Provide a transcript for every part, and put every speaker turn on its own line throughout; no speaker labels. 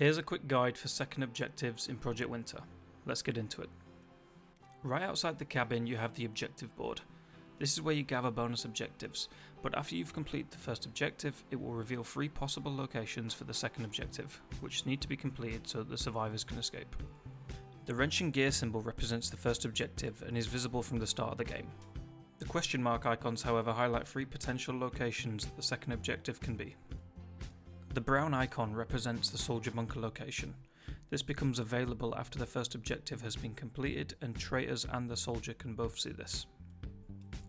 Here's a quick guide for second objectives in Project Winter. Let's get into it. Right outside the cabin you have the objective board. This is where you gather bonus objectives, but after you've completed the first objective, it will reveal 3 possible locations for the second objective, which need to be completed so that the survivors can escape. The wrenching gear symbol represents the first objective and is visible from the start of the game. The question mark icons, however, highlight 3 potential locations that the second objective can be. The brown icon represents the soldier bunker location. This becomes available after the first objective has been completed, and traitors and the soldier can both see this.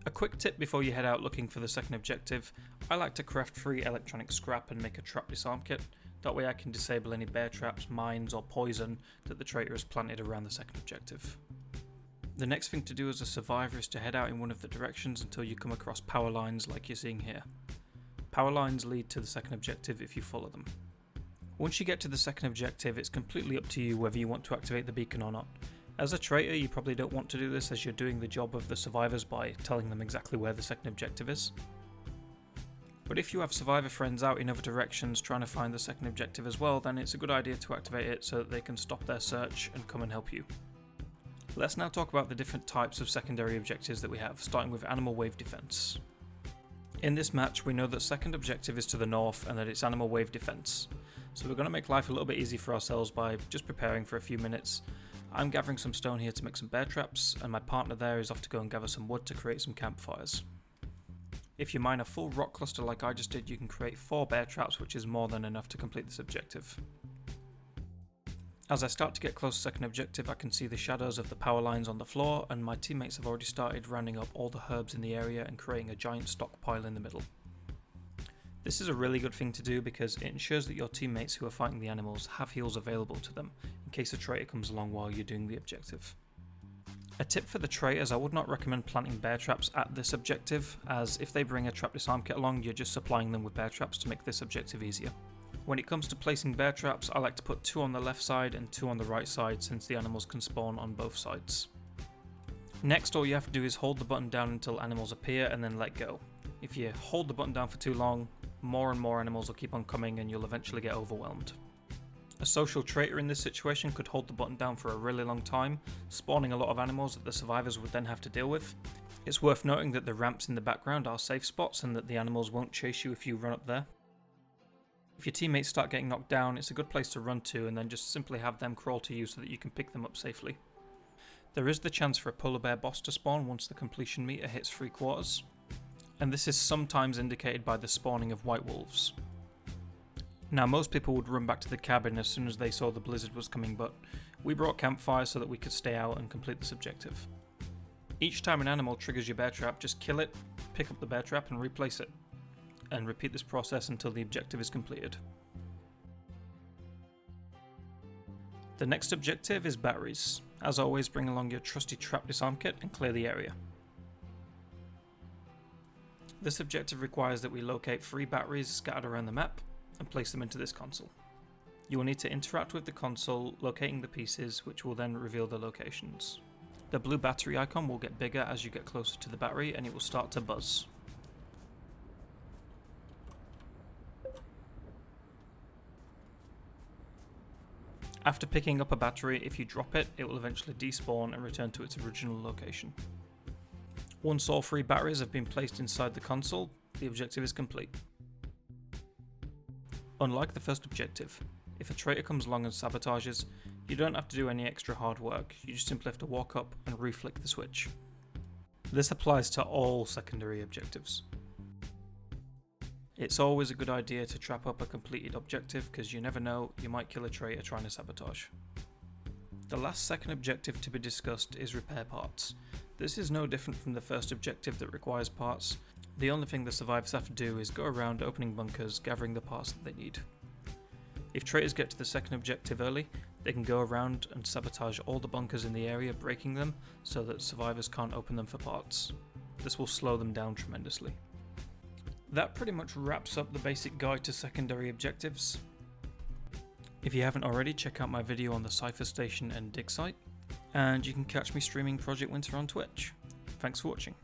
A quick tip before you head out looking for the second objective: I like to craft 3 electronic scrap and make a trap disarm kit. That way I can disable any bear traps, mines or poison that the traitor has planted around the second objective. The next thing to do as a survivor is to head out in one of the directions until you come across power lines like you're seeing here. Power lines lead to the second objective if you follow them. Once you get to the second objective, it's completely up to you whether you want to activate the beacon or not. As a traitor, you probably don't want to do this, as you're doing the job of the survivors by telling them exactly where the second objective is. But if you have survivor friends out in other directions trying to find the second objective as well, then it's a good idea to activate it so that they can stop their search and come and help you. Let's now talk about the different types of secondary objectives that we have, starting with Animal Wave Defense. In this match, we know that second objective is to the north and that it's Animal Wave Defense. So we're going to make life a little bit easy for ourselves by just preparing for a few minutes. I'm gathering some stone here to make some bear traps, and my partner there is off to go and gather some wood to create some campfires. If you mine a full rock cluster like I just did, you can create 4 bear traps, which is more than enough to complete this objective. As I start to get close to second objective, I can see the shadows of the power lines on the floor, and my teammates have already started rounding up all the herbs in the area and creating a giant stockpile in the middle. This is a really good thing to do because it ensures that your teammates who are fighting the animals have heals available to them in case a traitor comes along while you're doing the objective. A tip for the traitors: I would not recommend planting bear traps at this objective, as if they bring a trap disarm kit along, you're just supplying them with bear traps to make this objective easier. When it comes to placing bear traps, I like to put 2 on the left side and 2 on the right side, since the animals can spawn on both sides. Next, all you have to do is hold the button down until animals appear and then let go. If you hold the button down for too long, more and more animals will keep on coming and you'll eventually get overwhelmed. A social traitor in this situation could hold the button down for a really long time, spawning a lot of animals that the survivors would then have to deal with. It's worth noting that the ramps in the background are safe spots and that the animals won't chase you if you run up there. If your teammates start getting knocked down, it's a good place to run to and then just simply have them crawl to you so that you can pick them up safely. There is the chance for a polar bear boss to spawn once the completion meter hits 3/4, and this is sometimes indicated by the spawning of white wolves. Now, most people would run back to the cabin as soon as they saw the blizzard was coming, but we brought campfires so that we could stay out and complete this objective. Each time an animal triggers your bear trap, just kill it, pick up the bear trap and replace it, and repeat this process until the objective is completed. The next objective is batteries. As always, bring along your trusty trap disarm kit and clear the area. This objective requires that we locate 3 batteries scattered around the map and place them into this console. You will need to interact with the console, locating the pieces, which will then reveal the locations. The blue battery icon will get bigger as you get closer to the battery, and it will start to buzz. After picking up a battery, if you drop it, it will eventually despawn and return to its original location. Once all 3 batteries have been placed inside the console, the objective is complete. Unlike the first objective, if a traitor comes along and sabotages, you don't have to do any extra hard work, you just simply have to walk up and reflick the switch. This applies to all secondary objectives. It's always a good idea to trap up a completed objective because you never know, you might kill a traitor trying to sabotage. The last second objective to be discussed is repair parts. This is no different from the first objective that requires parts. The only thing the survivors have to do is go around opening bunkers, gathering the parts that they need. If traitors get to the second objective early, they can go around and sabotage all the bunkers in the area, breaking them so that survivors can't open them for parts. This will slow them down tremendously. That pretty much wraps up the basic guide to secondary objectives. If you haven't already, check out my video on the Cypher Station and Dig site, and you can catch me streaming Project Winter on Twitch. Thanks for watching.